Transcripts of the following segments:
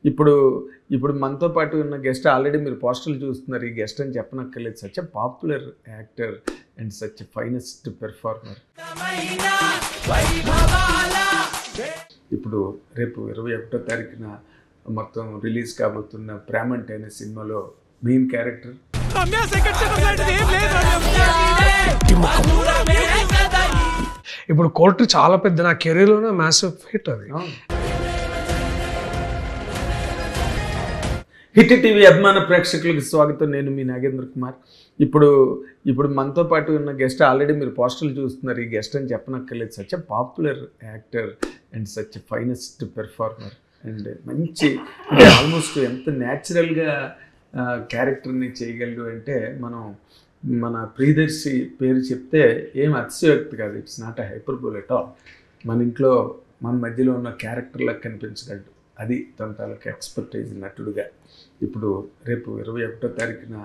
ఇప్పుడు ఇప్పుడు మనతో పాటు ఉన్న గెస్ట్ ఆల్రెడీ మీరు పోస్టర్లు చూస్తున్నారు. ఈ గెస్ట్ అని చెప్పనక్కర్లేదు. Such a popular actor and such a finest performer. ఇప్పుడు రేపు 21వ తారీఖున మొత్తం రిలీజ్ కాబోతున్న ప్రేమంటే అనే సినిమాలో మెయిన్ క్యారెక్టర్. ఇప్పుడు కోర్టు చాలా పెద్ద నా కెరీర్లోనే మ్యాసివ్ హిట్ అది. హిట్ టీవీ అభిమాన ప్రేక్షకులకు స్వాగతం. నేను మీ నాగేంద్ర కుమార్. ఇప్పుడు మనతో పాటు ఉన్న గెస్ట్ ఆల్రెడీ మీరు పోస్టర్లు చూస్తున్నారు. ఈ గెస్ట్ అని చెప్పనక్కర్లేదు. Such a popular actor and such a finest performer and మంచి అంటే ఆల్మోస్ట్ ఎంత న్యాచురల్గా క్యారెక్టర్ని చేయగలడు అంటే మన ప్రియదర్శి పేరు చెప్తే ఏం అతిశయోక్తి కాదు. It's not a hyperbole at all. మన ఇంట్లో మన మధ్యలో ఉన్న క్యారెక్టర్లా కనిపించగలడు. అది తన తాలూకు ఎక్స్పర్టైజ్ నటుడుగా. ఇప్పుడు రేపు 21వ తారీఖున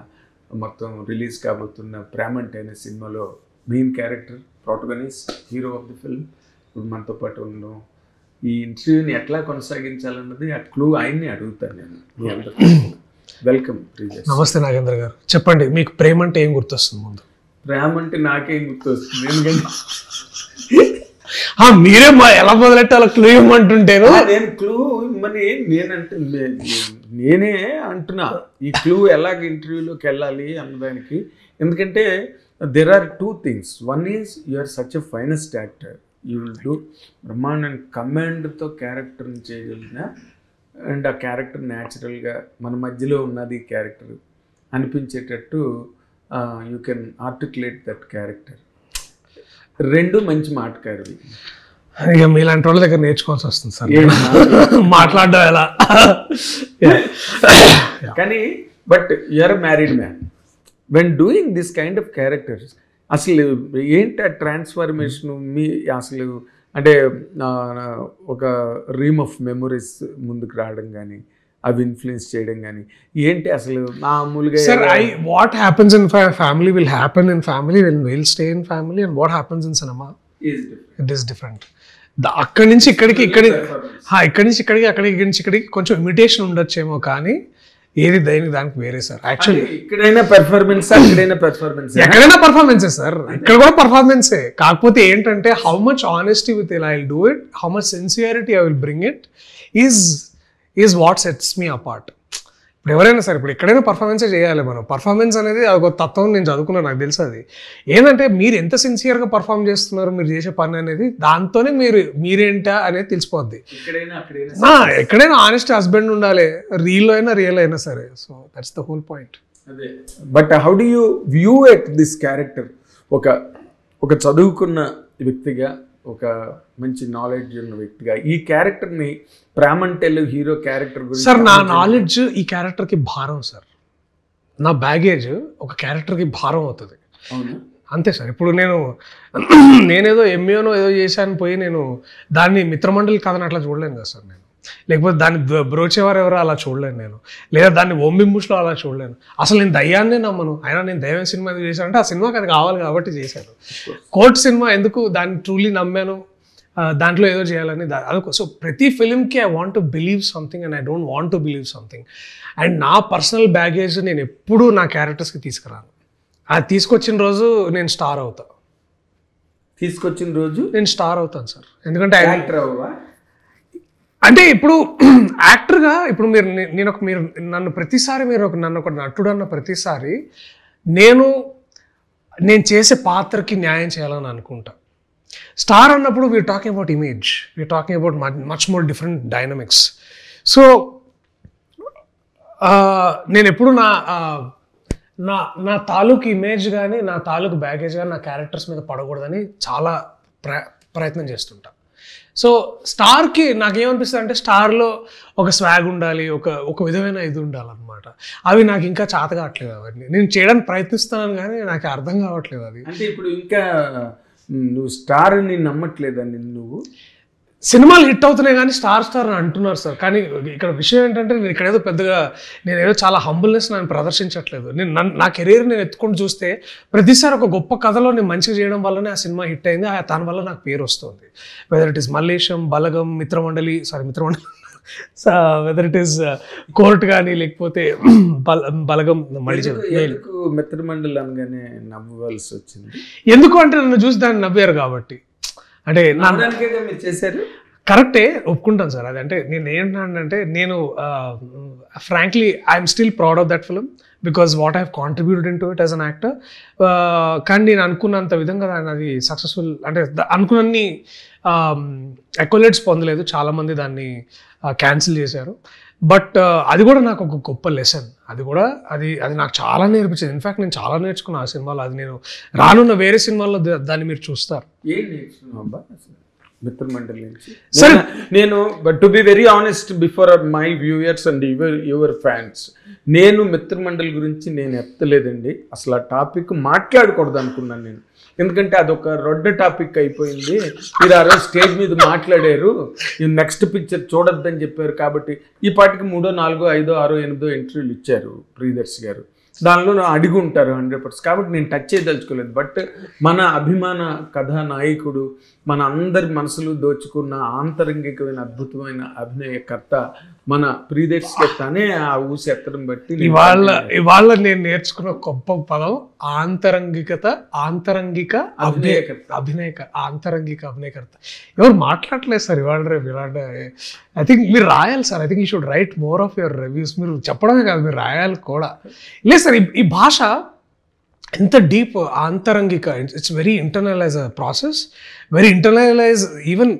మొత్తం రిలీజ్ కాబోతున్న ప్రేమంటే అనే సినిమాలో main character, protagonist, hero of the film ఇప్పుడు మనతో పాటు ఉన్నాం. ఈ ఇంటర్వ్యూని ఎట్లా కొనసాగించాలన్నది ఆ క్లూ ఆయన్ని అడుగుతాను నేను. మీ అందరికీ వెల్కమ్. నమస్తే నాగేంద్ర గారు, చెప్పండి మీకు ప్రేమ అంటే ఏం గుర్తొస్తుంది? ముందు ప్రేమ అంటే నాకేం గుర్తొస్తుంది, ఎందుకంటే మీరే ఎలా మొదలెట్టాలో క్లూ ఇవ్వమంటుంటేను నేను క్లూ ఇమ్మని నేనే అంటున్నా. ఈ క్లూ ఎలాగ ఇంటర్వ్యూలోకి వెళ్ళాలి అన్నదానికి. ఎందుకంటే there are two things. One is you are such a finest actor. You will do బ్రహ్మాండ్ అండ్ కమాండ్తో క్యారెక్టర్ని చేయగలిగిన అండ్ ఆ క్యారెక్టర్ న్యాచురల్గా మన మధ్యలో ఉన్నది క్యారెక్టర్ అనిపించేటట్టు you can articulate that character. రెండు మంచి మాటకారు. ఇక మీలాంటి వాళ్ళ దగ్గర నేర్చుకోవాల్సి వస్తుంది సార్ మాట్లాడడం ఎలా. కానీ but you're married man when doing this kind of characters అసలు ఏంటి ఆ ట్రాన్స్ఫర్మేషన్? మీ అసలు అంటే ఒక రీమ్ ఆఫ్ మెమొరీస్ ముందుకు రావడం కానీ అవి ఇన్ఫ్లుయెన్స్ చేయడం కానీ ఏంటి అసలు మామూలుగా? Sir what happens in family will happen in family, will stay in family, and what happens in cinema it is different. అక్కడి నుంచి ఇక్కడికి ఇక్కడి నుంచి ఇక్కడికి ఇక్కడి నుంచి ఇక్కడికి కొంచెం ఇమిటేషన్ ఉండొచ్చేమో, కానీ ఏది దానికి వేరే సార్. యాక్చువల్లీ ఇక్కడైనా పెర్ఫార్మెన్స్, అక్కడైనా పెర్ఫార్మెన్స్, ఎక్కడైనా పర్ఫార్మెన్సే సార్. ఇక్కడ కూడా పర్ఫార్మెన్సే. కాకపోతే ఏంటంటే how much honesty with I will do it, how much sincerity I will bring it is what sets me apart. ఇప్పుడు ఎవరైనా సరే ఇప్పుడు ఎక్కడైనా పర్ఫార్మెన్సే చేయాలి మనం. పర్ఫార్మెన్స్ అనేది ఒక తత్వం నేను చదువుకున్నాను, నాకు తెలుసు. అది ఏంటంటే మీరు ఎంత సిన్సియర్గా పర్ఫార్మ్ చేస్తున్నారు, మీరు చేసే పని అనేది దాంతోనే మీరేంటా అనేది తెలిసిపోద్ది. ఎక్కడైనా ఆనెస్ట్ హస్బెండ్ ఉండాలి, రీల్ అయినా రియల్ అయినా సరే. So that's the whole point. But how do you view at this character? ఒక చదువుకున్న వ్యక్తిగా, ఒక మంచి నాలెడ్జ్ ఉన్న వ్యక్తిగా ఈ క్యారెక్టర్ని ప్రేమంటేలో హీరో క్యారెక్టర్ గురించి సార్, నా నాలెడ్జ్ ఈ క్యారెక్టర్కి భారం సార్. నా బ్యాగేజ్ ఒక క్యారెక్టర్కి భారం అవుతుంది. అంతే సార్. ఇప్పుడు నేనేదో ఎంఏనో ఏదో చేశాను పోయి నేను దాన్ని మిత్రమండలి కథను అట్లా చూడలేను కదా సార్. నేను లేకపోతే దాన్ని బ్రోచేవారు ఎవరో అలా చూడలేను నేను, లేదా దాన్ని ఓంబింబుష్లో అలా చూడలేను. అసలు నేను దయ్యాన్నే నమ్మను. అయినా నేను దయ్యం సినిమా ఎందుకు చేశానంటే ఆ సినిమాకి అది కావాలి కాబట్టి చేశాను. కోర్ట్ సినిమా ఎందుకు దాన్ని ట్రూలీ నమ్మాను, దాంట్లో ఏదో చేయాలని అదొక. సో ప్రతి ఫిలింకి I want to believe something and I don't want to believe something. And నా పర్సనల్ బ్యాగేజ్ నేను ఎప్పుడూ నా క్యారెక్టర్స్కి తీసుకురాను. అది తీసుకొచ్చిన రోజు నేను స్టార్ అవుతాను. తీసుకొచ్చిన రోజు నేను స్టార్ అవుతాను సార్. ఎందుకంటే అంటే ఇప్పుడు యాక్టర్గా ఇప్పుడు మీరు నన్ను ప్రతిసారి నన్ను ఒక నటుడు అన్న ప్రతిసారి నేను చేసే పాత్రకి న్యాయం చేయాలని అనుకుంటా. స్టార్ అన్నప్పుడు we're talking about image, we're talking about much more different dynamics. So నేను ఎప్పుడు నా తాలూకు ఇమేజ్ కానీ నా తాలూకు బ్యాగేజ్ కానీ నా క్యారెక్టర్స్ మీద పడకూడదని చాలా ప్రయత్నం చేస్తుంటా. సో స్టార్కి నాకేమనిపిస్తుంది అంటే స్టార్లో ఒక స్వాగ్ ఉండాలి, ఒక విధమైన ఇది ఉండాలన్నమాట. అవి నాకు ఇంకా చేత కావట్లేదు. అవన్నీ నేను చేయడానికి ప్రయత్నిస్తున్నాను కానీ నాకు అర్థం కావట్లేదు. అది అంటే ఇప్పుడు ఇంకా నువ్వు స్టార్ని నమ్మట్లేదని నువ్వు సినిమాలు హిట్ అవుతున్నాయి కానీ స్టార్ అని అంటున్నారు సార్. కానీ ఇక్కడ విషయం ఏంటంటే నేను ఇక్కడ ఏదో పెద్దగా నేనేదో చాలా హంబుల్నెస్ నేను ప్రదర్శించట్లేదు. నా కెరీర్ నేను ఎత్తుకొని చూస్తే ప్రతిసారి ఒక గొప్ప కథలో నేను మంచిగా చేయడం వల్లనే ఆ సినిమా హిట్ అయింది. దాని వల్ల నాకు పేరు వస్తుంది. Whether it is Mallesham, Balagam, Mitramandali whether it is court కానీ లేకపోతే బలగం మళ్ళీ ఎందుకు మిత్రమండలి అనగానే నవ్వాల్సి వచ్చింది? ఎందుకు అంటే నన్ను చూసి దాన్ని నవ్వారు కాబట్టి. అంటే మీరు చేశారు కరెక్టే, ఒప్పుకుంటాను సార్. అది అంటే నేను ఏంటంటే నేను frankly I'm still proud of that film because what I have contributed in to it as an actor. కానీ నేను అనుకున్నంత విధంగా దాన్ని అది సక్సెస్ఫుల్ అంటే అనుకున్నన్ని అక్వలేట్స్ పొందలేదు. చాలామంది దాన్ని క్యాన్సిల్ చేశారు. బట్ అది కూడా నాకు ఒక గొప్ప లెసన్. అది కూడా అది నాకు చాలా నేర్పించింది. ఇన్ఫ్యాక్ట్ నేను చాలా నేర్చుకున్నాను ఆ సినిమాలో. అది నేను రానున్న వేరే సినిమాల్లో దాన్ని మీరు చూస్తారు. ఏం నేర్చుకున్నావు అబ్బా మిత్రమండలి నుంచి? సరే, నేను but to be very honest before my viewers and your fans, నేను మిత్రమండలి గురించి నేను ఎత్తలేదండి. అసలు ఆ టాపిక్ మాట్లాడకూడదు అనుకున్నాను నేను. ఎందుకంటే అదొక రొడ్డ టాపిక్ అయిపోయింది. మీరు ఆ రోజు స్టేజ్ మీద మాట్లాడారు, నెక్స్ట్ పిక్చర్ చూడొద్దని చెప్పారు. కాబట్టి ఈ పాటికి 3, 4, 5, 6, 8 ఇంటర్వ్యూలు ఇచ్చారు ప్రియదర్శి గారు. దానిలో అడిగి ఉంటారు 100%. కాబట్టి నేను టచ్ చేయదలుచుకోలేదు. బట్ మన అభిమాన కథానాయకుడు, మన అందరి మనసులు దోచుకున్న ఆంతరంగికమైన అద్భుతమైన అభినయకర్త మన ప్రియదర్శి తనే ఆ ఊసి ఎత్తడం బట్టి ఇవాళ నేను నేర్చుకున్న గొప్ప పదం ఆంతరంగిక అభినయకర్త. ఎవరు మాట్లాడలేదు సార్ ఇవాళ రేపు. ఐ థింక్ మీరు రాయాలి sir. I think you should write more of your reviews. మీరు చెప్పడమే కాదు, మీరు రాయాలి కూడా. లేదు సార్, ఈ భాష ఎంత డీప్ ఆంతరంగిక. It's very internalize process, very internalize. Even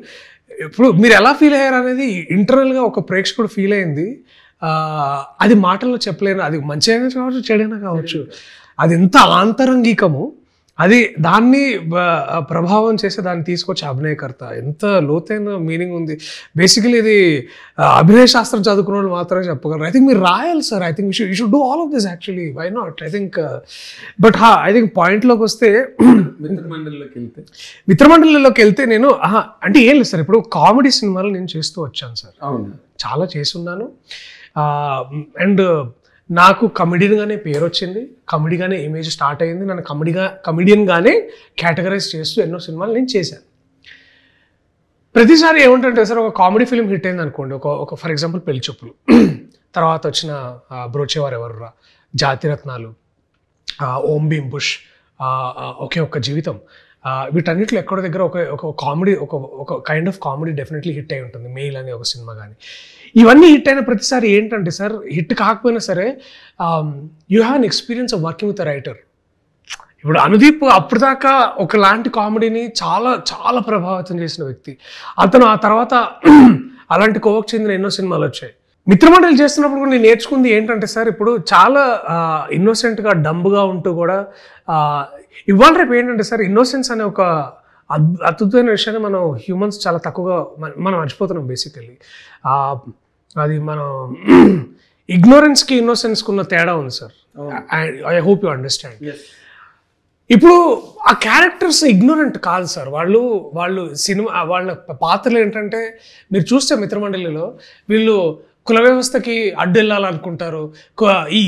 ఇప్పుడు మీరు ఎలా ఫీల్ అయ్యారు అనేది ఇంటర్నల్గా ఒక ప్రేక్షకుడు ఫీల్ అయింది. అది మాటల్లో చెప్పలేను. అది మంచి అయినా కావచ్చు, చెడైనా కావచ్చు. అది ఎంత ఆంతరంగికము, అది దాన్ని ప్రభావం చేసి దాన్ని తీసుకొచ్చే అభినయకర్త. ఎంత లోతైన మీనింగ్ ఉంది. బేసికలీ ఇది అభినయ శాస్త్రం చదువుకున్న వాళ్ళు మాత్రమే చెప్పగలరు. ఐ థింక్ మీరు రాయాలి sir. I think you should do all of this actually. Why not? I think but I think పాయింట్లోకి వస్తే మిత్రమండలిలోకి వెళ్తే నేను అంటే ఏం లేదు సార్. ఇప్పుడు కామెడీ సినిమాలు నేను చేస్తూ వచ్చాను సార్. చాలా చేస్తున్నాను. అండ్ నాకు కమెడియన్గానే పేరు వచ్చింది, కమెడీగానే ఇమేజ్ స్టార్ట్ అయ్యింది. నన్ను కమెడియన్గానే కేటగరైజ్ చేస్తూ ఎన్నో సినిమాలు నేను చేశాను. ప్రతిసారి ఏముంటుంటే సార్, ఒక కామెడీ ఫిలిం హిట్ అయింది అనుకోండి, ఒక ఫర్ ఎగ్జాంపుల్ పెళ్లి చూపులు, తర్వాత వచ్చిన బ్రోచేవారు ఎవర్రా, జాతిరత్నాలు, ఓం భీమ్ బుష్, ఒకే ఒక్క జీవితం, వీటన్నిటిలో ఎక్కడో దగ్గర ఒక కామెడీ ఒక kind of comedy definitely hit అయి ఉంటుంది. మెయిల్ అనే ఒక సినిమా కానీ. ఇవన్నీ హిట్ అయిన ప్రతిసారి ఏంటంటే సార్, హిట్ కాకపోయినా సరే you have an experience of working with a writer. ఇప్పుడు అనుదీప్ అప్పుడు దాకా ఒకలాంటి కామెడీని చాలా చాలా ప్రభావితం చేసిన వ్యక్తి. అతను ఆ తర్వాత అలాంటి కోవకు చెందిన ఎన్నో సినిమాలు వచ్చాయి. మిత్రమండలి చేస్తున్నప్పుడు కూడా నేను నేర్చుకుంది ఏంటంటే సార్, ఇప్పుడు చాలా ఇన్నోసెంట్గా డంబ్గా ఉంటూ కూడా ఇవాళ రేపు ఏంటంటే సార్, ఇన్నోసెన్స్ అనే ఒక అద్భుతమైన విషయాన్ని మనం హ్యూమన్స్ చాలా తక్కువగా మనం మర్చిపోతున్నాం బేసికల్లీ. అది మనం ఇగ్నోరెన్స్కి ఇన్నోసెన్స్కి ఉన్న తేడా ఉంది sir. I hope you understand. ఇప్పుడు ఆ క్యారెక్టర్స్ ఇగ్నోరెంట్ కాదు సార్. వాళ్ళు సినిమా వాళ్ళ పాత్రలు ఏంటంటే, మీరు చూస్తే మిత్రమండలిలో వీళ్ళు కుల వ్యవస్థకి అడ్డు వెళ్ళాలనుకుంటారు,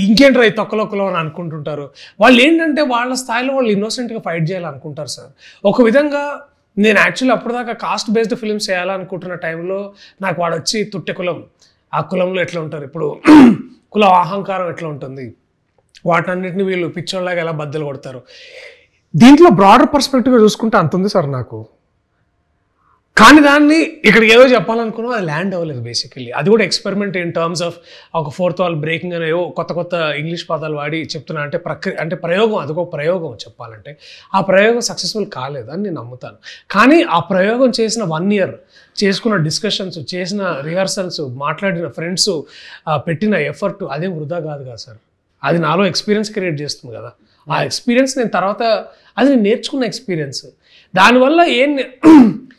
ఇంకేంట్రా ఈ తొక్కలో కులం అని అనుకుంటుంటారు. వాళ్ళు ఏంటంటే వాళ్ళ స్థాయిలో వాళ్ళు ఇన్నోసెంట్గా ఫైట్ చేయాలనుకుంటారు సార్. ఒక విధంగా నేను యాక్చువల్లీ అప్పటిదాకా కాస్ట్ బేస్డ్ ఫిల్మ్స్ చేయాలనుకుంటున్న టైంలో నాకు వాడు వచ్చి తుట్టె కులం, ఆ కులంలో ఎట్లా ఉంటారు, ఇప్పుడు కుల అహంకారం ఎట్లా ఉంటుంది, వాటన్నిటిని వీళ్ళు పిచ్చోళ్ళలాగా ఎలా బద్దలు కొడతారు. దీంట్లో బ్రాడర్ పర్స్పెక్టివ్గా చూసుకుంటే అంత ఉంది సార్ నాకు. కానీ దాన్ని ఇక్కడికి ఏదో చెప్పాలనుకున్నా అది ల్యాండ్ అవ్వలేదు బేసికల్లీ. అది కూడా ఎక్స్పెరిమెంట్ ఇన్ టర్మ్స్ ఆఫ్ ఒక ఫోర్త్ వాల్ బ్రేకింగ్ అనేవో కొత్త ఇంగ్లీష్ పదాలు వాడి చెప్తున్నా. అంటే ప్రయోగం, అదొక ప్రయోగం చెప్పాలంటే. ఆ ప్రయోగం సక్సెస్ఫుల్ కాలేదు అని నేను నమ్ముతాను. కానీ ఆ ప్రయోగం చేసిన 1 year చేసుకున్న డిస్కషన్స్, చేసిన రిహార్సల్స్, మాట్లాడిన ఫ్రెండ్స్, పెట్టిన ఎఫర్ట్ అదేం వృధా కాదు కదా సార్. అది నాలో ఎక్స్పీరియన్స్ క్రియేట్ చేస్తుంది కదా. ఆ ఎక్స్పీరియన్స్ నేను తర్వాత అది నేను నేర్చుకున్న ఎక్స్పీరియన్స్. దానివల్ల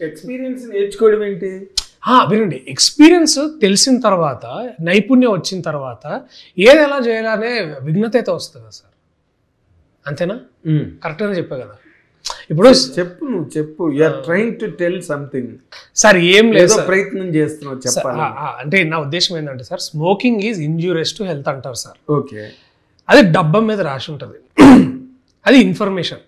ఎక్స్పీరియన్స్ నేర్చుకోవడం ఏంటి? వినండి, ఎక్స్పీరియన్స్ తెలిసిన తర్వాత, నైపుణ్యం వచ్చిన తర్వాత ఏది ఎలా చేయాలనే విఘ్నత అయితే వస్తుంది సార్. అంతేనా? కరెక్ట్గానే చెప్పా కదా. ఇప్పుడు నువ్వు చెప్పు. You're trying to tell something sir. ఏం లేదు, ప్రయత్నం చేస్తున్నావు చెప్పాలి. అంటే నా ఉద్దేశం ఏంటంటే sir, smoking is injurious to health అంటారు సార్. ఓకే, అది డబ్బా మీద రాసి ఉంటుంది. అది ఇన్ఫర్మేషన్.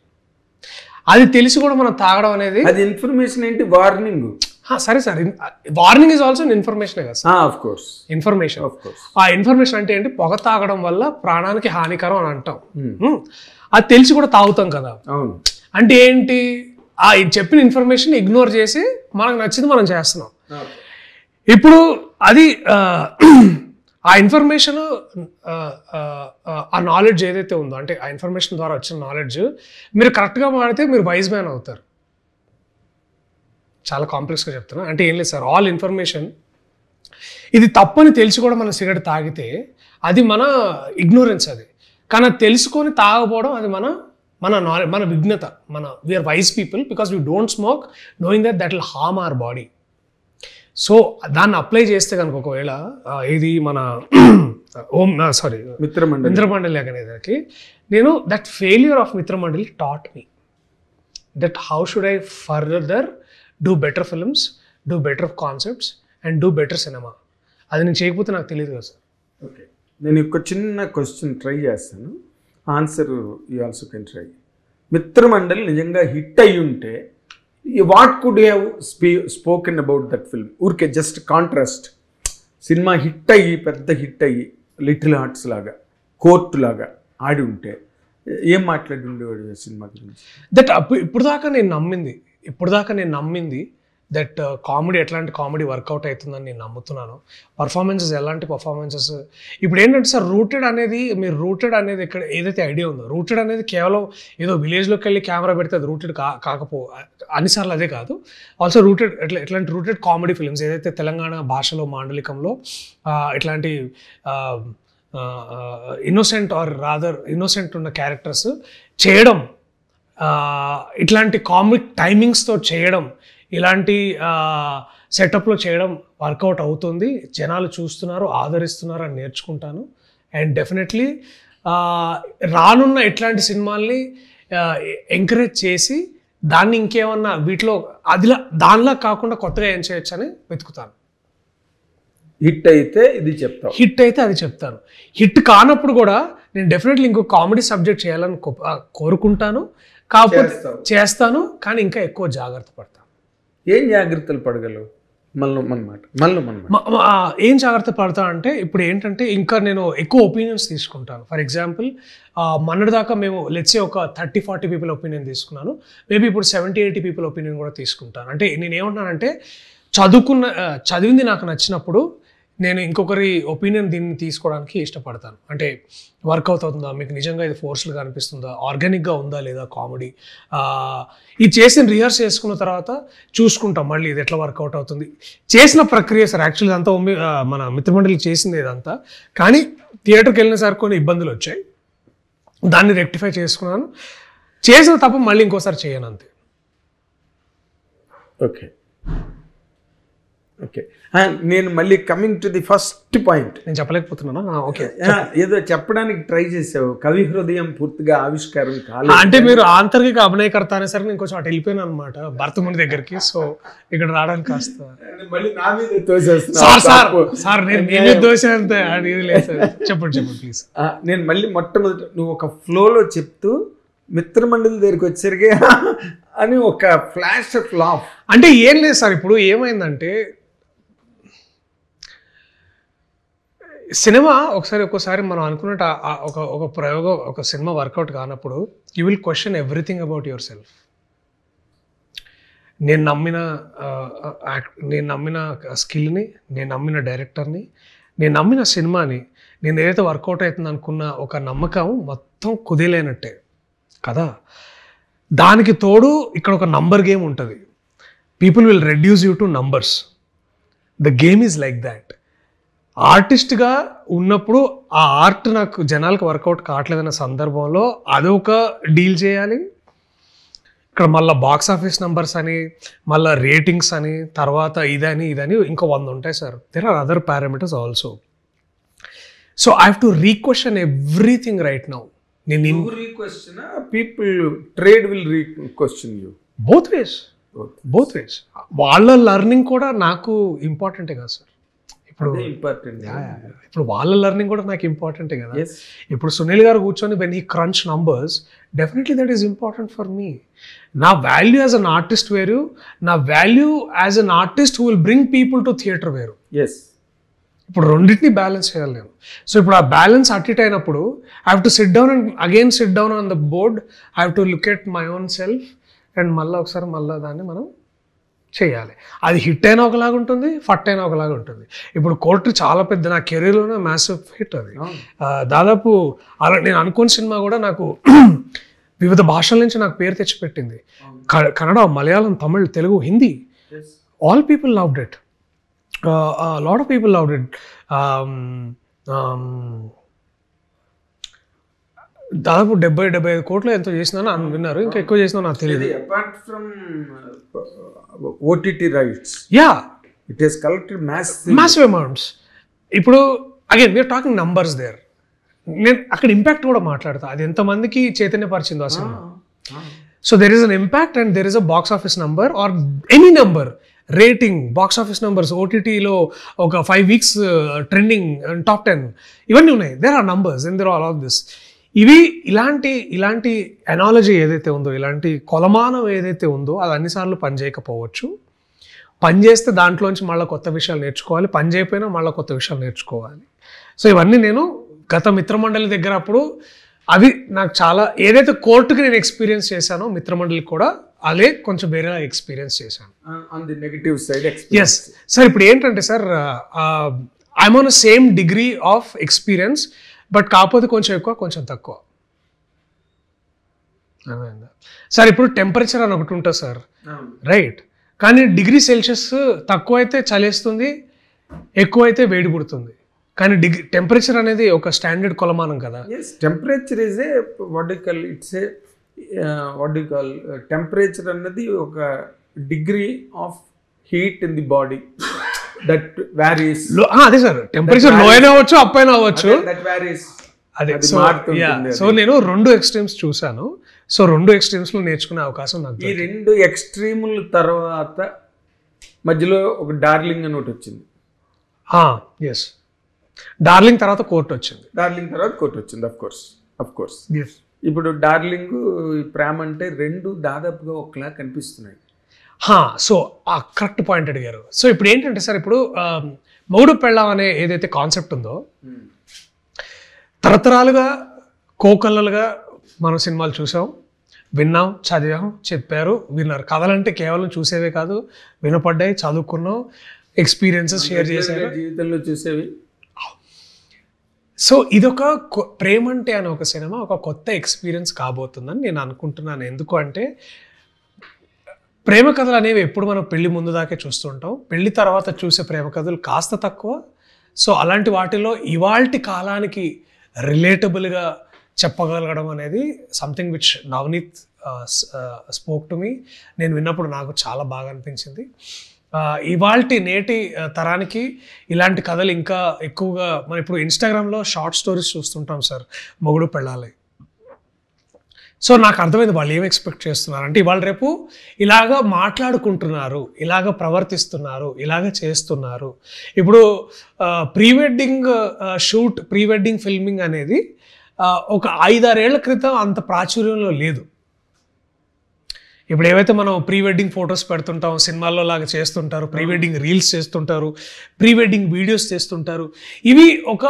అది తెలిసి కూడా మనం తాగడం అనేది, అది ఇన్ఫర్మేషన్ ఏంటి? వార్నింగ్. సరే sir, warning is also information కదా sir. Of course information. Of course ఆ ఇన్ఫర్మేషన్ అంటే ఏంటి, పొగ తాగడం వల్ల ప్రాణానికి హానికరం అని అంటాం. అది తెలిసి కూడా తాగుతాం కదా. అవును. అంటే ఏంటి, ఆ చెప్పిన ఇన్ఫర్మేషన్ ఇగ్నోర్ చేసి మనకు నచ్చింది మనం చేస్తున్నాం. ఇప్పుడు అది ఆ ఇన్ఫర్మేషన్, ఆ నాలెడ్జ్ ఏదైతే ఉందో, అంటే ఆ ఇన్ఫర్మేషన్ ద్వారా వచ్చిన నాలెడ్జ్ మీరు కరెక్ట్గా వాడితే మీరు వైజ్ మ్యాన్ అవుతారు. చాలా కాంప్లెక్స్గా చెప్తున్నా. అంటే ఏం లేదు సార్, ఆల్ ఇన్ఫర్మేషన్ ఇది తప్పని తెలిసి కూడా మనం సిగరెట్ తాగితే అది మన ఇగ్నోరెన్స్. అది కానీ అది తెలుసుకొని తాగకపోవడం అది మన నాలెడ్జ్, మన విఘ్నత. We are wise people because we don't smoke knowing that will harm our body. So దాన్ని అప్లై చేస్తే కనుక ఒకవేళ ఇది మన మిత్రమండలి అనేదానికి నేను that failure of Mitramandali taught me that how should I further do better films, do better concepts and do better cinema. అది నేను చేయకపోతే నాకు తెలియదు కదా సార్. ఓకే, నేను ఒక చిన్న క్వశ్చన్ ట్రై చేస్తాను, answer you also can try. Mitramandali నిజంగా హిట్ అయ్యి ఉంటే what could have spoken about that film? ఊరికే జస్ట్ కాంట్రాస్ట్, సినిమా హిట్ అయ్యి పెద్ద హిట్ అయ్యి లిటిల్ హార్ట్స్ లాగా, కోర్టు లాగా ఆడి ఉంటే ఏం మాట్లాడి ఉండేవాడు సినిమా గురించి? దట్ ఇప్పుడు దాకా నేను నమ్మింది దట్ కామెడీ, ఎట్లాంటి కామెడీ వర్కౌట్ అవుతుందని నేను నమ్ముతున్నాను. పర్ఫార్మెన్సెస్, ఎలాంటి పర్ఫార్మెన్సెస్. ఇప్పుడు ఏంటంటే సార్, రూటెడ్ అనేది ఇక్కడ ఏదైతే ఐడియా ఉందో, రూటెడ్ అనేది కేవలం ఏదో విలేజ్లోకి వెళ్ళి కెమెరా పెడితే అది రూటెడ్ అన్నిసార్లు అదే కాదు. ఆల్సో రూటెడ్ ఎట్లాంటి రూటెడ్ కామెడీ ఫిల్మ్స్ ఏదైతే తెలంగాణ భాషలో, మాండలికంలో ఇట్లాంటి ఇన్నోసెంట్ ఆర్ రాదర్ ఇన్నోసెంట్ ఉన్న క్యారెక్టర్స్ చేయడం, ఇట్లాంటి కామిక్ టైమింగ్స్తో చేయడం, ఇలాంటి సెటప్లో చేయడం వర్కౌట్ అవుతుంది. జనాలు చూస్తున్నారు, ఆదరిస్తున్నారు అని నేర్చుకుంటాను. అండ్ డెఫినెట్లీ రానున్న ఇట్లాంటి సినిమాల్ని ఎంకరేజ్ చేసి దాన్ని ఇంకేమన్నా వీటిలో దానిలా కాకుండా కొత్తగా ఏం చేయొచ్చు అని వెతుకుతాను. హిట్ అయితే అది చెప్తాను. హిట్ కానప్పుడు కూడా నేను డెఫినెట్లీ ఇంకో కామెడీ సబ్జెక్ట్ చేయాలని కోరుకుంటాను. కాకపోతే చేస్తాను, కానీ ఇంకా ఎక్కువ జాగ్రత్త పడతాను. ఏం జాగ్రత్తలు పడగలవు? ఏం జాగ్రత్త పడతా అంటే, ఇప్పుడు ఏంటంటే ఇంకా నేను ఎక్కువ ఒపీనియన్స్ తీసుకుంటాను. ఫర్ ఎగ్జాంపుల్, మొన్నటిదాకా మేము లెట్సే ఒక 30-40 పీపుల్ ఒపీనియన్ తీసుకున్నాను. మేబీ ఇప్పుడు 70-80 పీపుల్ ఒపీనియన్ కూడా తీసుకుంటాను. అంటే నేను ఏమంటున్నానంటే, చదివింది నాకు నచ్చినప్పుడు నేను ఇంకొకరి ఒపీనియన్ దీన్ని తీసుకోవడానికి ఇష్టపడతాను. అంటే వర్కౌట్ అవుతుందా, మీకు నిజంగా ఇది ఫోర్స్గా అనిపిస్తుందా, ఆర్గానిక్గా ఉందా లేదా కామెడీ, ఇది చేసిన రిహర్స్ చేసుకున్న తర్వాత చూసుకుంటాం మళ్ళీ ఇది ఎట్లా వర్కౌట్ అవుతుంది. చేసిన ప్రక్రియ సార్, యాక్చువల్లీ అంతా మన మిత్రమండలి చేసింది ఇదంతా. కానీ థియేటర్కి వెళ్ళిన సార్ కొన్ని ఇబ్బందులు వచ్చాయి, దాన్ని రెక్టిఫై చేసుకున్నాను. చేసిన తప్ప మళ్ళీ ఇంకోసారి చేయను, అంతే. ఓకే, నేను మళ్ళీ coming to the first point. నేను చెప్పలేకపోతున్నాను. ఓకే, ఏదో చెప్పడానికి ట్రై చేసావు, కవి హృదయం పూర్తిగా ఆవిష్కారం కాలేదు. అంటే మీరు ఆంతరిక అభినయకర్త అనే సరే నేను కొంచెం అటు వెళ్ళిపోయాను అనమాట భరతముని దగ్గరికి. సో ఇక్కడ రావడానికి కాస్త మళ్ళీ నా మీద తోసేస్తున్నా. చెప్పండి ప్లీజ్. నేను మళ్ళీ మొట్టమొదటి నువ్వు ఒక ఫ్లోలో చెప్తూ మిత్రమండలి దగ్గరికి వచ్చేసరికి అని ఒక ఫ్లాష్ ఆఫ్ లాఫ్. అంటే ఏం లేదు సార్, ఇప్పుడు ఏమైందంటే సినిమా ఒక్కోసారి మనం అనుకున్నట్టు ఒక ప్రయోగం, ఒక సినిమా వర్కౌట్ కానప్పుడు you will question everything about your self. నేను నమ్మిన స్కిల్ని, నేను నమ్మిన డైరెక్టర్ని, నేను నమ్మిన సినిమాని, నేను ఏదైతే వర్కౌట్ అవుతుంది అనుకున్న ఒక నమ్మకం మొత్తం కుదేలేనట్టే కదా. దానికి తోడు ఇక్కడ ఒక నంబర్ గేమ్ ఉంటుంది. People will reduce you two numbers. The game is like that. ఆర్టిస్ట్గా ఉన్నప్పుడు ఆ ఆర్ట్ నాకు జనాలకు వర్కౌట్ కావట్లేదన్న సందర్భంలో అదొక డీల్ చేయాలి. ఇక్కడ మళ్ళీ బాక్స్ ఆఫీస్ నెంబర్స్ అని, మళ్ళీ రేటింగ్స్ అని, తర్వాత ఇదని ఇంకో 100 ఉంటాయి sir. There are other parameters also. So I have to requestion everything right now. Both ways. వాళ్ళ లర్నింగ్ కూడా నాకు ఇంపార్టెంటే కదా సార్. ఇప్పుడు ఇంపార్టెంట్. ఇప్పుడు వాళ్ళ లెర్నింగ్ కూడా నాకు ఇంపార్టెంటే కదా. ఇప్పుడు సునీల్ గారు కూర్చొని when he crunch numbers, definitely that is important for me. నా వాల్యూ యాజ్ అన్ ఆర్టిస్ట్ వేరు, నా value as an artist who will bring people to theatre వేరు. ఇప్పుడు రెండింటిని బ్యాలెన్స్ చేయాలి నేను. సో ఇప్పుడు ఆ బ్యాలెన్స్ అట్ ఇట్ అయినప్పుడు I have to SIT down and again SIT down on the board, I have to look at my own self and ఒకసారి దాన్ని మనం చేయాలి. అది హిట్ అయినా ఒకలాగా ఉంటుంది, ఫట్ అయినా ఒకలాగా ఉంటుంది. ఇప్పుడు కోర్టు చాలా పెద్ద, నా కెరీర్లోనే మ్యాసివ్ హిట్ అది. దాదాపు అలా నేను అనుకోని సినిమా కూడా నాకు వివిధ భాషల నుంచి నాకు పేరు తెచ్చిపెట్టింది. Kannada, Malayalam, Tamil, Telugu, Hindi, all people loved it. Lot of people loved it. దాదాపు 70-75 కోట్లు ఎంతో చేసినా విన్నారు, ఇంకా ఎక్కువ చేసినా నాకు తెలియదు. Apart from OTT rights, it has collected massive amounts. ఇప్పుడు again we're talking numbers there. నేను అక్కడ ఇంపాక్ట్ కూడా మాట్లాడతా, అది ఎంతమందికి చైతన్యపరిచిందో ఆ సినిమా. So there is an impact and there is a box office number or any number, rating, box office numbers, ఓటీటీలో ఒక 5 weeks ట్రెండింగ్, టాప్ 10, ఇవన్నీ ఉన్నాయి. There are numbers and there all of this. ఇవి ఇలాంటి ఎనాలజీ ఏదైతే ఉందో, ఇలాంటి కొలమానం ఏదైతే ఉందో, అది అన్నిసార్లు పనిచేయకపోవచ్చు. పనిచేస్తే దాంట్లోంచి మళ్ళీ కొత్త విషయాలు నేర్చుకోవాలి, పని చేయకపోయినా మళ్ళీ కొత్త విషయాలు నేర్చుకోవాలి. సో ఇవన్నీ నేను గత మిత్రమండలి దగ్గర అప్పుడు అవి నాకు చాలా, ఏదైతే కోర్టుకి నేను ఎక్స్పీరియన్స్ చేశానో మిత్రమండలికి కూడా అదే కొంచెం వేరేలా ఎక్స్పీరియన్స్ చేశాను. Yes sir. ఇప్పుడు ఏంటంటే sir, I'm on same degree of experience, but కాకపోతే కొంచెం ఎక్కువ కొంచెం తక్కువ. సార్ ఇప్పుడు టెంపరేచర్ అని ఒకటి ఉంటుంది సార్, రైట్? కానీ డిగ్రీ సెల్సియస్ తక్కువ అయితే చలేస్తుంది, ఎక్కువ అయితే వేడి పుడుతుంది. కానీ టెంపరేచర్ అనేది ఒక స్టాండర్డ్ కొలమానం కదా. టెంపరేచర్ ఈజ్ ఏ టెంపరేచర్ అన్నది ఒక degree of heat in the body that varies. అదే సార్, టెంపరేచర్ లో అయినా అవ్వచ్చు, అప్ అయినా అవ్వచ్చు. అదే సో నేను 2 ఎక్స్ట్రీమ్స్ చూసాను. సో 2 ఎక్స్ట్రీమ్స్ లో నేర్చుకునే అవకాశం నాకు. ఈ 2 ఎక్స్ట్రీముల తర్వాత మధ్యలో ఒక డార్లింగ్ అని ఒకటి వచ్చింది. ఎస్, డార్లింగ్ తర్వాత కోర్టు వచ్చింది. Of course. ఇప్పుడు డార్లింగ్, ప్రేమ అంటే 2 దాదాపుగా ఒకలా కనిపిస్తున్నాయి. సో ఆ కరెక్ట్ పాయింట్ అడిగారు. సో ఇప్పుడు ఏంటంటే సార్, ఇప్పుడు మొగుడు పెళ్ళాం అనే ఏదైతే కాన్సెప్ట్ ఉందో, తరతరాలుగా కోకల్లలుగా మనం సినిమాలు చూసాం, విన్నాం, చదివాం, చెప్పారు, విన్నారు. కథలంటే కేవలం చూసేవే కాదు, వినపడ్డాయి, చదువుకున్నాం, ఎక్స్పీరియన్సెస్ షేర్ చేశారు, జీవితంలో చూసేవి. సో ఇదొక ప్రేమంటే అనే ఒక సినిమా ఒక కొత్త ఎక్స్పీరియన్స్ కాబోతుందని నేను అనుకుంటున్నాను. ఎందుకు అంటే ప్రేమ కథలు అనేవి ఎప్పుడు మనం పెళ్లి ముందు దాకే చూస్తుంటాం, పెళ్లి తర్వాత చూసే ప్రేమ కథలు కాస్త తక్కువ. సో అలాంటి వాటిలో ఇవాల్టి కాలానికి రిలేటబుల్గా చెప్పగలగడం అనేది something which Navneet spoke to me. నేను విన్నప్పుడు నాకు చాలా బాగా అనిపించింది. ఇవాల్టి నేటి తరానికి ఇలాంటి కథలు ఇంకా ఎక్కువగా, మనం ఇప్పుడు ఇన్స్టాగ్రామ్లో షార్ట్ స్టోరీస్ చూస్తుంటాం సార్, మొగుడు పెళ్ళాలి. సో నాకు అర్థమైంది వాళ్ళు ఏం ఎక్స్పెక్ట్ చేస్తున్నారు అంటే, ఇవాళ రేపు ఇలాగ మాట్లాడుకుంటున్నారు, ఇలాగ ప్రవర్తిస్తున్నారు, ఇలాగ చేస్తున్నారు. ఇప్పుడు pre wedding shoot, pre wedding filming అనేది ఒక 5-6 ఏళ్ల క్రితం అంత ప్రాచుర్యంలో లేదు. ఇప్పుడు ఏవైతే మనం ప్రీ వెడ్డింగ్ ఫొటోస్ పెడుతుంటాం, సినిమాల్లో లాగా చేస్తుంటారు, ప్రీ వెడ్డింగ్ రీల్స్ చేస్తుంటారు, ప్రీ వెడ్డింగ్ వీడియోస్ చేస్తుంటారు. ఇవి ఒక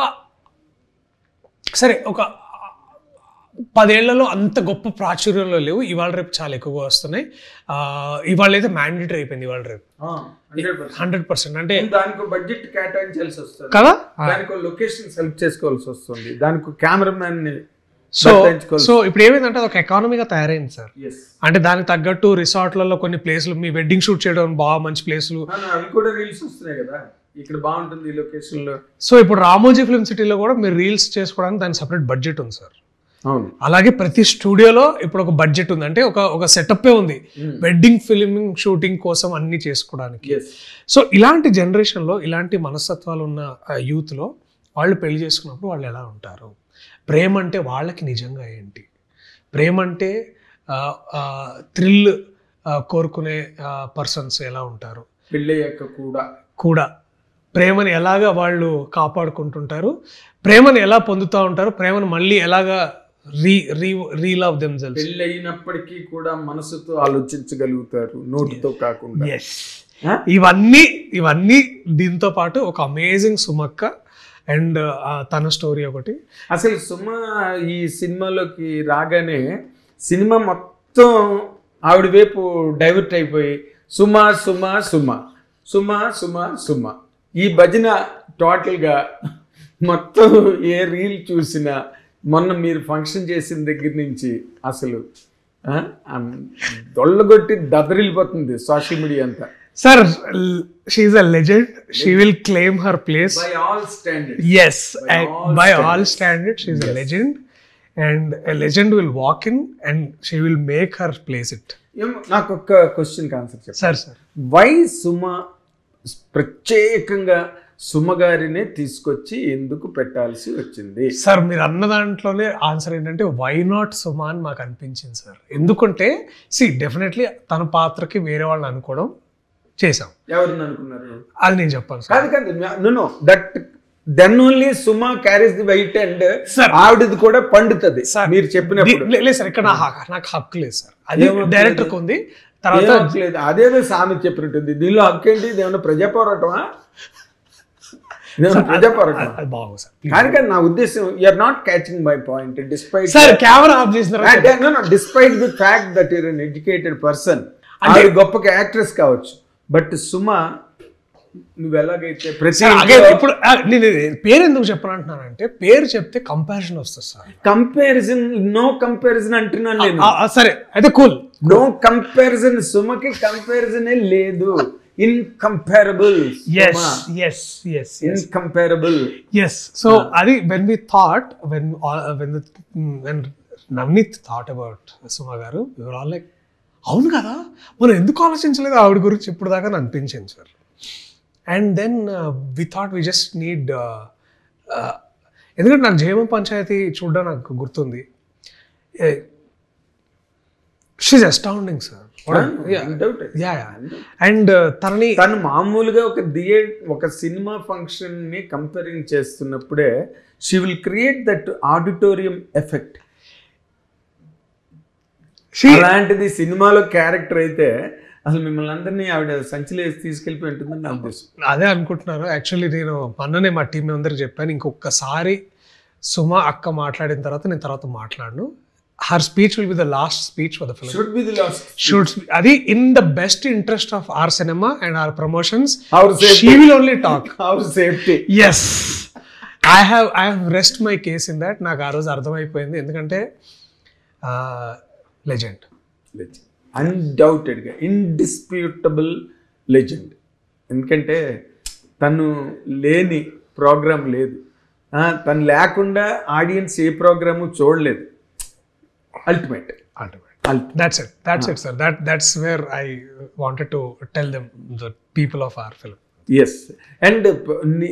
10 ఏళ్లలో అంత గొప్ప ప్రాచుర్యంలో లేవు. ఇవాళ రేపు చాలా ఎక్కువగా వస్తున్నాయి. ఇవాళ అయితే మ్యాండేటరీ అయిపోయింది. ఇవాళ రేపు 100%. అంటే దానికి బడ్జెట్ కేటాయించాల్సి వస్తుంది కదా, దానికి లొకేషన్ సెలెక్ట్ చేసుకోవాల్సి వస్తుంది, దానికి కెమెరామ్యాన్. సో ఇప్పుడు ఏమైందంటే అది ఒక ఎకానమీగా తయారైంది సార్. అంటే దానికి తగ్గట్టు రిసార్ట్లలో కొన్ని ప్లేసులు, మీ వెడ్డింగ్ షూట్ చేయడం బాగా మంచి ప్లేసులు, అవి కూడా రీల్స్ వస్తున్నాయి కదా, ఇక్కడ బాగుంటుంది ఈ లొకేషన్ లో. సో ఇప్పుడు రామోజీ ఫిల్మ్ సిటీలో కూడా మీరు రీల్స్ చేసుకోవడానికి దానికి సపరేట్ బడ్జెట్ ఉంది సార్. అలాగే ప్రతి స్టూడియోలో ఇప్పుడు ఒక బడ్జెట్ ఉంది, అంటే ఒక సెటప్పే ఉంది వెడ్డింగ్ ఫిల్మింగ్ షూటింగ్ కోసం అన్ని చేసుకోవడానికి. సో ఇలాంటి జనరేషన్లో ఇలాంటి మనస్తత్వాలు ఉన్న యూత్లో వాళ్ళు పెళ్లి చేసుకున్నప్పుడు వాళ్ళు ఎలా ఉంటారు, ప్రేమ అంటే వాళ్ళకి నిజంగా ఏంటి, ప్రేమ అంటే థ్రిల్ కోరుకునే పర్సన్స్ ఎలా ఉంటారు, పెళ్ళయ్యాక కూడా ప్రేమని ఎలాగా వాళ్ళు కాపాడుకుంటుంటారు, ప్రేమను ఎలా పొందుతూ ఉంటారు, ప్రేమను మళ్ళీ ఎలాగా రీలవ్ దెమ్సెల్వ్స్. పెళ్ళైనప్పటికీ కూడా మనసుతో ఆలోచించగలుగుతారు, నోటితో కాకుండా. ఎస్, ఇవన్నీ దీంతో పాటు ఒక అమేజింగ్ సుమక్క అండ్ తన స్టోరీ ఒకటి. అసలు సుమ ఈ సినిమాలోకి రాగానే సినిమా మొత్తం ఆవిడ వైపు డైవర్ట్ అయిపోయి సుమ సుమ సుమ సుమ సుమ సుమ ఈ భజన టోటల్గా మొత్తం ఏ రీల్ చూసినా, మొన్న మీరు ఫంక్షన్ చేసిన దగ్గర నుంచి అసలు దొళ్ళగొట్టి దదరిల్లిపోతుంది సోషల్ మీడియా అంతా. Sir, she is a legend. She will claim her place. By all standards. Yes, by all standards, she is a legend. And a legend will walk in and she will make her place it. నాకు ఒక క్వశ్చన్కి answer చెప్పండి. Sir why Suma ప్రత్యేకంగా సుమ గారినే తీసుకొచ్చి ఎందుకు పెట్టాల్సి వచ్చింది? సార్ మీరు అన్న దాంట్లోనే ఆన్సర్ ఏంటంటే వై నాట్ సుమ అని మాకు అనిపించింది సార్. ఎందుకంటే డెఫినెట్లీ తన పాత్రకి వేరే వాళ్ళని అనుకోవడం చేసాం. ఎవరిని అనుకున్నారు అది నేను చెప్పాను సార్. కాదు no that then only Suma carries the weight and ఆవిడది కూడా పండుతుంది మీరు చెప్పినప్పుడు. లేదు సార్, ఇక్కడ నాకు హక్కు లేదు సార్, అది డైరెక్టర్ ఉంది. తర్వాత లేదు, అదేదో సామెత చెప్పినట్టుంది. దీనిలో హక్కు ఏంటి? ఇదేమన్నా ప్రజా పోరాటమా? ప్రజా పోరాటం బాగు సార్. కానీ నా ఉద్దేశం you're not catching my point despite sir camera off చేసిన despite the fact that you're an educated person. అది గొప్ప యాక్ట్రెస్ కావచ్చు, బట్ సుమ నువ్వు ఎలాగైతే ఇప్పుడు నేను పేరు ఎందుకు చెప్పనంటున్నానంటే పేరు చెప్తే కంపారిజన్ వస్తుంది సార్. కంపారిజన్ నో కంపారిజన్ అంటున్నాను నేను. సరే అయితే కూల్, నో కంపారిజన్. సుమకి కంపారిజన్ లేదు. ఇన్కంపారబుల్. ఇన్కంపారబుల్. సో అది when we thought when Navneet thought about Suma గారు, we were all like అవును కదా మనం ఎందుకు ఆలోచించలేదు ఆవిడ గురించి ఇప్పుడు దాకా అని అనిపించింది sir. And then we thought we just need, ఎందుకంటే నాకు జయమ పంచాయతీ చూడడం నాకు గుర్తుంది. She astounding sir. అండ్ తను మామూలుగా ఒక సినిమా ఫంక్షన్ ని కంపేరింగ్ చేస్తున్నప్పుడే she will create that auditorium effect. అలాంటిది సినిమాలో క్యారెక్టర్ అయితే అసలు మిమ్మల్ని అందరినీ ఆవిడ సంచిలో వేసి తీసుకెళ్ళిపోయి ఉంటుందని నా ఉద్దేశం. అదే అనుకుంటున్నాను. యాక్చువల్లీ నేను మొన్ననే మా టీం అందరికి చెప్పాను, ఇంకొకసారి సుమ అక్క మాట్లాడిన తర్వాత నేను తర్వాత మాట్లాడను. her speech will be the last speech for the film. Should be the last. Adi in the best interest of our cinema and our promotions. Our safety. She will only talk. Our safety. Yes. I have rest my case in that. నాకు ఆ రోజు అర్థమైపోయింది. ఎందుకంటే legend, అన్డౌటెడ్గా indisputable legend. ఎందుకంటే తను లేని programme లేదు, తను లేకుండా ఆడియన్స్ ఏ ప్రోగ్రాము చూడలేదు. Ultimate. That's it, sir. That's where I wanted to tell them, the people of our film. Yes. And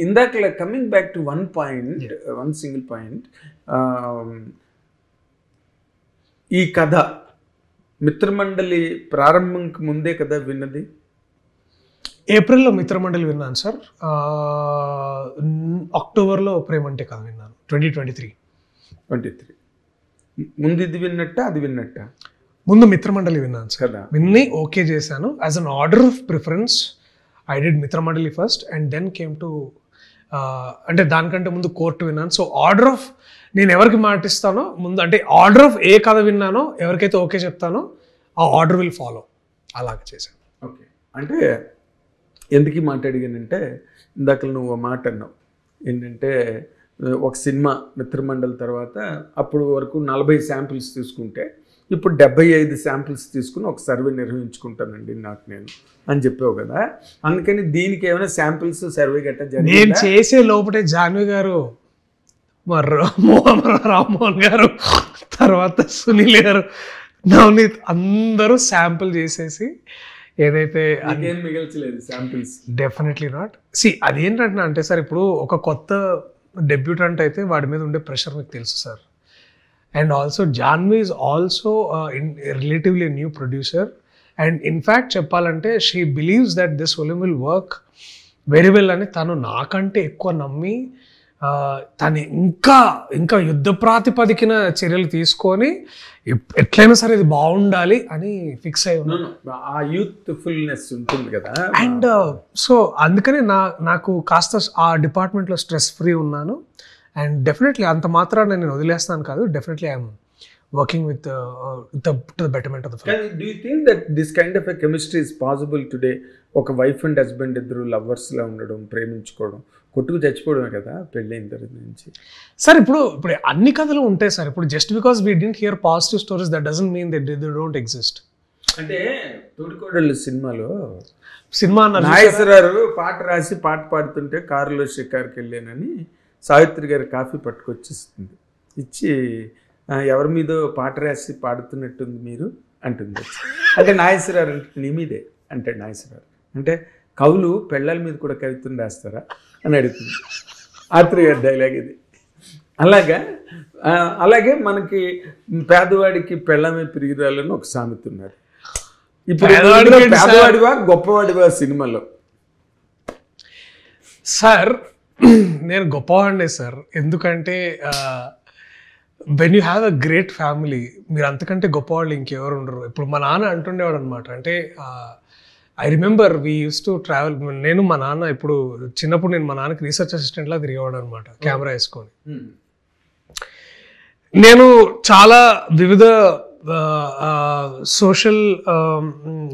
indakala coming back to one point, one single point. ఈ కథ మిత్రమండలి ప్రారంభంకి ముందే కదా విన్నది? ఏప్రిల్లో మిత్రమండలి విన్నాను సార్. అక్టోబర్లో ప్రేమంటే కథ విన్నాను 2023. ముందు ఇది విన్నట్ట అది విన్నట్ట? ముందు మిత్రమండలి విన్నాను సార్. విన్ని ఓకే చేశాను. As an order of preference I did Mitramandali first and then came to, అంటే దానికంటే ముందు కోర్టు విన్నాను. సో ఆర్డర్ ఆఫ్ నేను ఎవరికి మాటిస్తానో ముందు, అంటే ఆర్డర్ ఆఫ్ ఏ కథ విన్నానో ఎవరికైతే ఓకే చెప్తానో ఆ ఆర్డర్ విల్ ఫాలో, అలాగే చేశాను. ఓకే. అంటే ఎందుకు ఈ మాట అడిగానంటే ఇందాక నువ్వు మాట అన్నావు ఏంటంటే ఒక సినిమా మిత్రమండలి తర్వాత అప్పుడు వరకు 40 శాంపిల్స్ తీసుకుంటే ఇప్పుడు 75 శాంపిల్స్ తీసుకుని ఒక సర్వే నిర్వహించుకుంటానండి నాకు నేను అని చెప్పావు కదా. అందుకని దీనికి ఏమైనా శాంపిల్స్ సర్వే గట్టా జరిగింది? నేను చేసే లోపటే జాన్వి గారు, రామ్మోహన్ గారు, తర్వాత సునీల్ గారు, నవనీత్ అందరూ శాంపిల్ చేసేసి ఏదైతే అదేం మిగల్చలేదు శాంపిల్స్. Definitely not. అదేంటంటే అంటే సార్ ఇప్పుడు ఒక కొత్త డెబ్యూటెంట్ అయితే వాడి మీద ఉండే ప్రెషర్ మీకు తెలుసు sir. And also Janhvi is also relatively new producer and in fact చెప్పాలంటే she believes that this film will work very well అని తను నాకంటే ఎక్కువ నమ్మి తను ఇంకా యుద్ధ ప్రాతిపదికన చర్యలు తీసుకొని ఎట్లయినా సరే ఇది బాగుండాలి అని ఫిక్స్ అయి ఉన్నాను. ఆ యూత్ఫుల్నెస్ ఉంటుంది కదా. అండ్ సో అందుకని నాకు కాస్త ఆ డిపార్ట్మెంట్లో స్ట్రెస్ ఫ్రీ ఉన్నాను. అండ్ డెఫినెట్లీ అంత మాత్రాన్ని నేను వదిలేస్తాను కాదు, definitely I'm working with the betterment of the family. Do you think that this kind of a chemistry is possible today? ఒక వైఫ్ అండ్ హస్బెండ్ ఇద్దరు లవర్స్లా ఉండడం, ప్రేమించుకోవడం, కొట్టుకు చచ్చిపోవడమే కదా పెళ్ళైన తర్వాత నుంచి. సార్ ఇప్పుడు అన్ని కథలు ఉంటాయి సార్. ఇప్పుడు just because we didn't here positive stories that doesn't mean that they don't exist. అంటే తోడికోడళ్ళు సినిమాలో సినిమా నాగేశ్వరరావు పాట రాసి పాట పాడుతుంటే కారులో షికారుకి వెళ్ళానని సావిత్రి గారి కాఫీ పట్టుకొచ్చిస్తుంది, ఇచ్చి ఎవరి మీదో పాట రాసి పాడుతున్నట్టుంది మీరు అంటుంది. అంటే నాగేశ్వరరావు అంటే నీ మీదే అంటాడు నాగేశ్వరరావు. అంటే కవులు పెళ్ళాల మీద కూడా కవిత్వం రాస్తారా అని అడుగుతుంది. ఆత్రి గారి డైలాగ్ ఇది. అలాగే మనకి పేదవాడికి పెళ్ళమే పిరిగిరాలని ఒక సామెత ఉన్నారు. ఇప్పుడు పేదవాడివా గొప్పవాడివా సినిమాలో? సార్ నేను గొప్పవాడినే సార్. ఎందుకంటే when you have a great family, మీరు అంతకంటే గొప్పవాళ్ళు ఇంకెవరు ఉండరు. ఇప్పుడు మా నాన్న అంటుండేవాడు అనమాట. అంటే I remember we use to travel. నేను మా నాన్న ఇప్పుడు చిన్నప్పుడు నేను మా నాన్నకి రీసెర్చ్ అసిస్టెంట్లా తిరిగేవాడు అనమాట, కెమెరా వేసుకొని. నేను చాలా వివిధ సోషల్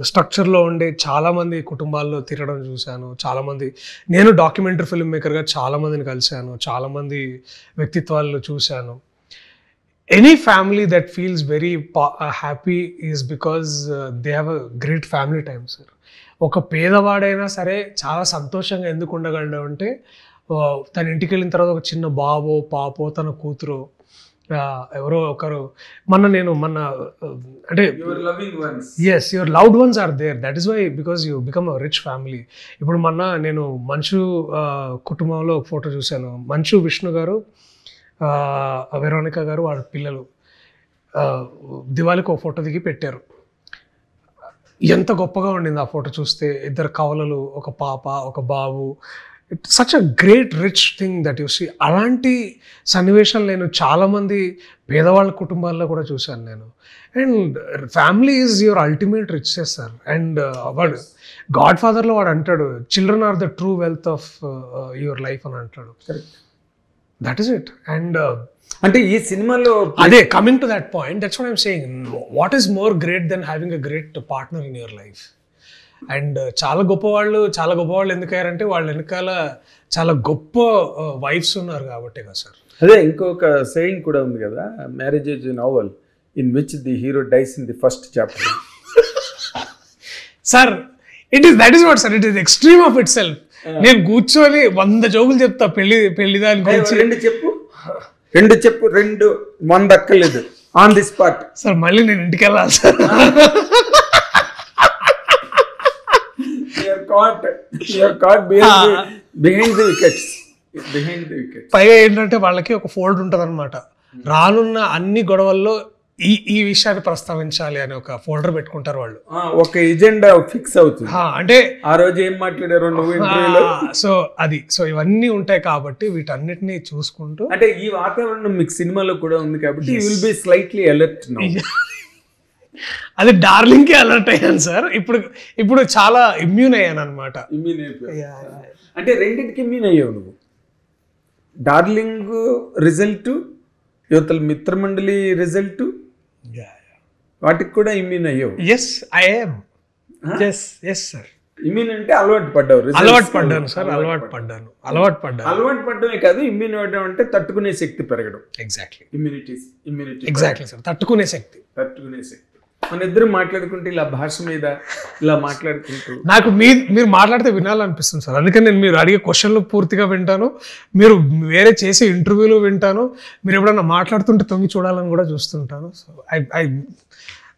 స్ట్రక్చర్లో ఉండే చాలామంది కుటుంబాల్లో తిరగడం చూశాను. చాలామంది, నేను డాక్యుమెంటరీ ఫిల్మ్ మేకర్గా చాలామందిని కలిశాను, చాలామంది వ్యక్తిత్వాలు చూశాను. Any family that feels very happy is because they have a great family time sir. ఒక పేదవాడైనా సరే చాలా సంతోషంగా ఎందుకు ఉండగలడు అంటే తన ఇంటికి వెళ్ళిన తర్వాత ఒక చిన్న బాబో పాపో తన కూతురు ఎవరో ఒకరు అంటే yes your loved ones are there. That is why because you become a rich family. ఇప్పుడు నేను మంచు కుటుంబంలో ఒక ఫోటో చూశాను. మంచు విష్ణు గారు, వెరోనికా గారు, వాళ్ళ పిల్లలు దివాళికి ఒక ఫోటో దిగి పెట్టారు. ఎంత గొప్పగా ఉండింది ఆ ఫోటో చూస్తే. ఇద్దరు కవలలు, ఒక పాప, ఒక బాబు. It's such a great rich thing that you see. అలాంటి సన్నివేశాలు నేను చాలామంది పేదవాళ్ళ కుటుంబాల్లో కూడా చూశాను నేను. And family is your ultimate riches sir. And వాడు గాడ్ ఫాదర్లో వాడు అంటాడు, children are the true wealth of your life అని అంటాడు. That is it. అండ్ అంటే ఈ సినిమాలో అదే coming to that point, that's what I'm saying. What is more great than having a great partner in your life? And చాలా గొప్పవాళ్ళు ఎందుకయ్యారంటే వాళ్ళ వెనకాల చాలా గొప్ప వైఫ్స్ ఉన్నారు కాబట్టి కదా సార్. అదే ఇంకొక సేయింగ్ కూడా ఉంది కదా, marriage is a novel in which the hero dies in the first chapter. Sir that is what sir, it is extreme of itself. నేను కూర్చొని 100 జోకులు చెప్తా పెళ్లి దాని గురించి. రెండు చెప్పు 100 అక్కర్లేదు, ఆన్ ది స్పాట్. సార్ మళ్ళీ నేను ఇంటికి వెళ్ళాలి సార్. పైగా ఏంటంటే వాళ్ళకి ఒక ఫోల్డ్ ఉంటుంది అనమాట. రానున్న అన్ని గొడవల్లో ఈ విషయాన్ని ప్రస్తావించాలి అని ఒక ఫోల్డర్ పెట్టుకుంటారు వాళ్ళు. ఒక ఎజెండా ఫిక్స్ అవుతుంది. అంటే ఆ రోజు ఏం మాట్లాడారు సో ఇవన్నీ ఉంటాయి కాబట్టి వీటన్నిటిని చూసుకుంటూ, అంటే ఈ వాతావరణం మీకు సినిమాలో కూడా ఉంది కాబట్టి you will be slightly alert now. అది డార్లింగ్కి అలర్ట్ అయ్యాను సార్. ఇప్పుడు చాలా ఇమ్యూన్ అయ్యాను అనమాట. అంటే రెండింటికి ఇమ్యూన్ అయ్యావు నువ్వు. డార్లింగ్ రిజల్ట్, యువతల మిత్రమండలి రిజల్ట్, వాటికి కూడా ఇమ్యూన్ అయ్యావు. Yes I am. Yes sir. Immune అంటే అలవాటు పడ్డావు. అలవాటు పడ్డమే కాదు, ఇమ్యూన్ అవ్వడం అంటే తట్టుకునే శక్తి పెరగడం. ఎగ్జాక్ట్లీ. Immunity exactly sir. తట్టుకునే శక్తి. మన ఇద్దరు మాట్లాడుకుంటే ఇలా భాష మీద ఇలా మాట్లాడుకుంటూ నాకు మీరు మాట్లాడితే వినాలనిపిస్తుంది సార్. అందుకని నేను మీరు అడిగే క్వశ్చన్లు పూర్తిగా వింటాను, మీరు వేరే చేసే ఇంటర్వ్యూలు వింటాను, మీరు ఎప్పుడన్నా మాట్లాడుతుంటే తొంగి చూడాలని కూడా చూస్తుంటాను. సో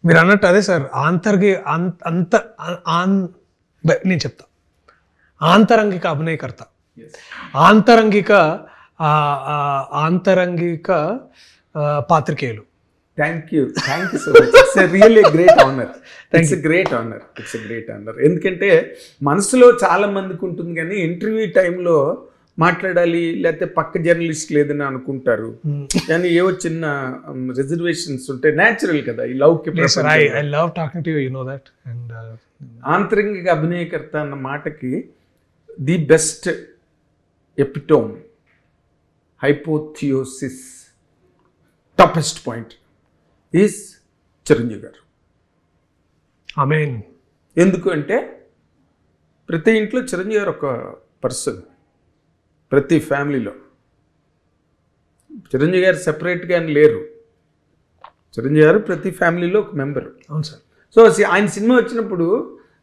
మీరు అన్నట్టు అదే సార్, నేను చెప్తా, ఆంతరంగిక అభినయకర్త, ఆంతరంగిక పాత్రికేయులు. Thank you so much. It's really great honour. It's great honour. ఎందుకంటే మనసులో చాలా మందికి ఉంటుంది, కానీ ఇంటర్వ్యూ టైంలో మాట్లాడాలి లేకపోతే పక్క జర్నలిస్ట్ లేదని అనుకుంటారు, కానీ ఏవో చిన్న రిజర్వేషన్స్ ఉంటాయి. న్యాచురల్ కదా ఈ లవ్కి. ఆంతరంగిక అభినయకర్త అన్న మాటకి the best epitome, apotheosis, toppest point is Chiranjeevi garu. ఆమేన్. ఎందుకు అంటే ప్రతి ఇంట్లో చిరంజీవి గారు ఒక పర్సన్, ప్రతి ఫ్యామిలీలో. చిరంజీవి గారు సెపరేట్గా అని లేరు, చిరంజీవి గారు ప్రతి ఫ్యామిలీలో ఒక మెంబర్. అవును సార్. సో ఆయన సినిమా వచ్చినప్పుడు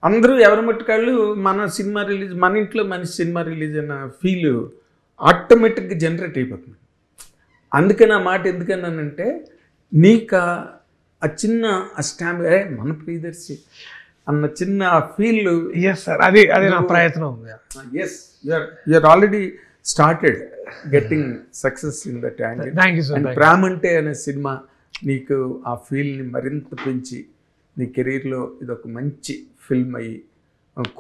అందరూ ఎవరి మట్టుకాళ్ళు మన సినిమా రిలీజ్, మన ఇంట్లో మనిషి సినిమా రిలీజ్ అన్న ఫీల్ ఆటోమేటిక్గా జనరేట్ అయిపోతుంది. అందుకని ఆ మాట ఎందుకన్నానంటే, నీకు ఆ చిన్న ఆ స్టాంప్ మన ప్రియదర్శి అన్న చిన్న ఫీల్. ఎస్ సార్, అది నా ప్రయత్నం. Yes, you're already started getting success in that angle. Thank you sir. And ప్రేమంటే అనే సినిమా నీకు ఆ ఫీల్ని మరింత పెంచి నీ కెరీర్లో ఇది ఒక మంచి ఫిల్మ్ అయ్యి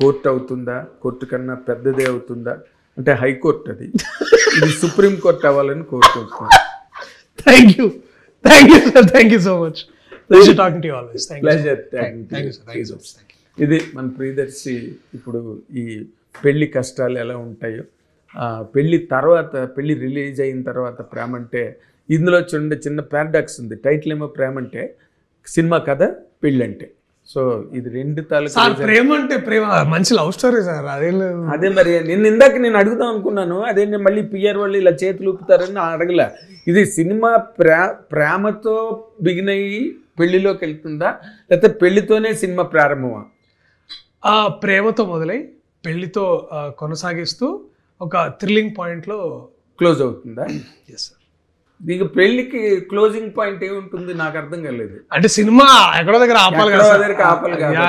కోర్టు అవుతుందా, కోర్టు కన్నా పెద్దదే అవుతుందా అంటే హైకోర్టు, అది ఇది సుప్రీం కోర్టు అవ్వాలని కోరుకుంటున్నాను. Thank you sir, thank you so much. Pleasure talking to you always. Pleasure. Thank you sir. ఇది మన ప్రియదర్శి ఇప్పుడు ఈ పెళ్లి కష్టాలు ఎలా ఉంటాయో, పెళ్లి తర్వాత, పెళ్లి రిలీజ్ అయిన తర్వాత ప్రేమ అంటే, ఇందులో చూడండి చిన్న పారాడాక్స్ ఉంది. టైటిల్ ఏమో ప్రేమ అంటే, సినిమా కథ పెళ్ళి అంటే. సో ఇది రెండు తాలూకా. ప్రేమ అంటే ప్రేమ మంచి లవ్ స్టోరీ సార్. అదే మరి ఇందాక నేను అడుగుదాం అనుకున్నాను, అదే మళ్ళీ పిఆర్ వాళ్ళు ఇలా చేతులు ఊపుతారని అడగలే. ఇది సినిమా ప్రేమతో బిగిన్ అయ్యి పెళ్లిలోకి వెళ్తుందా, లేకపోతే పెళ్లితోనే సినిమా ప్రారంభమా? ప్రేమతో మొదలై పెళ్లితో కొనసాగిస్తూ ఒక థ్రిల్లింగ్ పాయింట్లో క్లోజ్ అవుతుందా? Yes sir. నీకు పెళ్లికి క్లోజింగ్ పాయింట్ ఏముంటుంది నాకు అర్థం కాలేదు. అంటే సినిమా ఎక్కడో దగ్గర ఆపాలి కదా.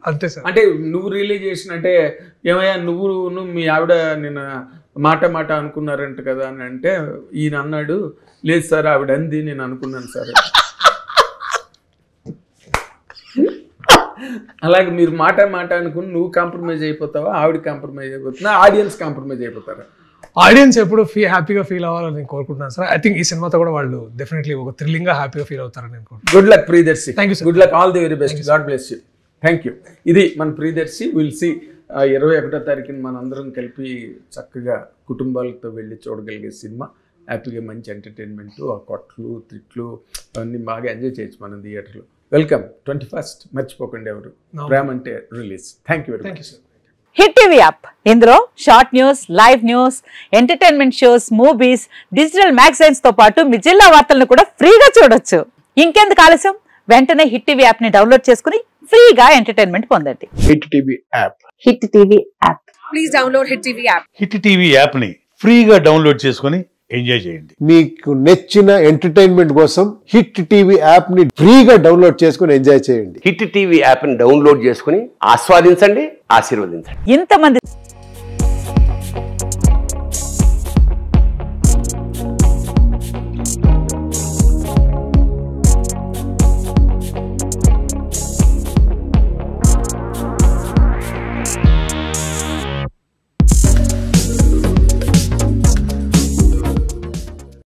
అంతే సార్. అంటే నువ్వు రిలీజ్ చేసిన అంటే ఏమయ్యా నువ్వు మీ ఆవిడ నేను మాట అనుకున్నారంట కదా అని అంటే, ఈయన అన్నాడు లేదు సార్ ఆవిడ అంది నేను అనుకున్నాను సార్. అలాగే మీరు మాట అనుకుని నువ్వు కాంప్రమైజ్ అయిపోతావా, ఆవిడ కాంప్రమైజ్ అయిపోతున్నా, ఆడియన్స్ కాంప్రమైజ్ అయిపోతారా? ఆడియన్స్ ఎప్పుడు హ్యాపీగా ఫీల్ అవ్వాలని నేను కోరుకుంటున్నాను సార్. ఐ థింక్ ఈ సినిమాతో కూడా వాళ్ళు డెఫినెట్లీ ఒక థ్రిల్లింగ్ గా హ్యాపీగా ఫీల్ అవుతారని నేను కోరుకుంటున్నాను. Good luck Priyadarshi. Thank you sir. Good luck, all the very best. God bless you. Thank you. ఇది మన ప్రియదర్శి. విల్ సి 21వ తారీఖున మనందరం కలిపి చక్కగా కుటుంబాలతో వెళ్ళి చూడగలిగే సినిమా. హ్యాపీగా మంచి ఎంటర్టైన్మెంట్, ఆ కొట్లు తిట్లు అవన్నీ బాగా ఎంజాయ్ చేయొచ్చు మనం థియేటర్లో. Welcome 21st. మర్చిపోకండి ఎవరు. ప్రేమ అంటే release. Thank you very much. Hit TV app, ఇందులో short news, live news, entertainment shows, movies, digital magazines తో పాటు మీ జిల్లా వార్తలను కూడా ఫ్రీగా చూడొచ్చు. ఇంకెందుకు ఆలస్యం, వెంటనే హిట్ టీవీ యాప్ ని డౌన్లోడ్ చేసుకుని ఫ్రీగా ఎంటర్టైన్మెంట్ పొందండి. Hit TV app. Hit TV app. Please download hit TV app. Hit TV app ని ఫ్రీగా డౌన్లోడ్ చేసుకుని ఎంజాయ్ చేయండి. మీకు నచ్చిన ఎంటర్టైన్మెంట్ కోసం హిట్ టీవీ యాప్ ని ఫ్రీగా డౌన్లోడ్ చేసుకుని ఎంజాయ్ చేయండి. హిట్ టీవీ యాప్ ని డౌన్లోడ్ చేసుకుని ఆస్వాదించండి, ఆశీర్వదించండి. ఇంతమంది